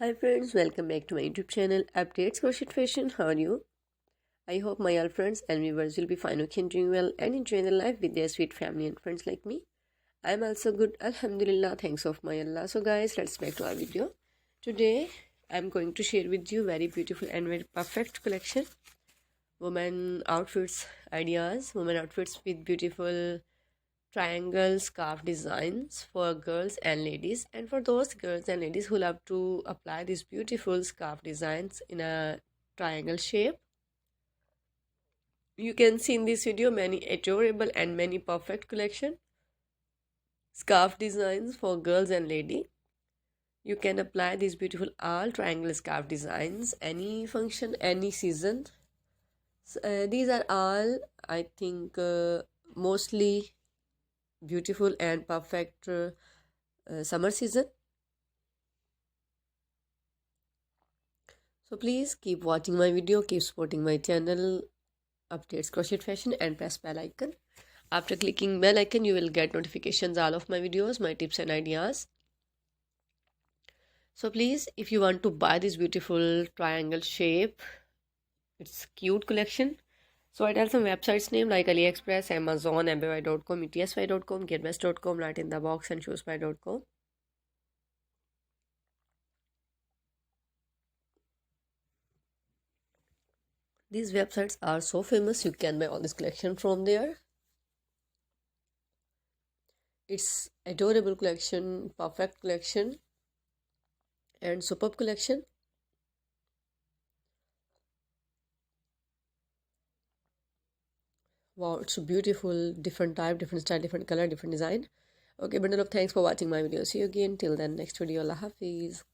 Hi friends, welcome back to my YouTube channel Updates Crochet Fashion. How are you? I hope my all friends and viewers will be fine, okay, and doing well and enjoying their life with their sweet family and friends like me. I'm also good, Alhamdulillah, thanks of my Allah. So guys, let's back to our video. Today I'm going to share with you very beautiful and very perfect collection women outfits ideas, women outfits with beautiful triangle scarf designs for girls and ladies, and for those girls and ladies who love to apply these beautiful scarf designs in a triangle shape. You can see in this video many adorable and many perfect collection scarf designs for girls and lady. You can apply these beautiful all triangle scarf designs any function, any season. These are all, I think, mostly beautiful and perfect summer season. So please keep watching my video, keep supporting my channel Updates Crochet Fashion, and press bell icon. After clicking bell icon, you will get notifications all of my videos, my tips and ideas. So please, if you want to buy this beautiful triangle shape, it's cute collection. So I tell some websites name like AliExpress, Amazon, MBY.com, ETSY.com, GetBest.com, right in the box, and Shoespy.com. These websites are so famous, you can buy all this collection from there. It's adorable collection, perfect collection, and superb collection. Wow, it's so beautiful, different type, different style, different color, different design. Okay, bundle of thanks for watching my video. See you again. Till then, next video. Allah Hafiz.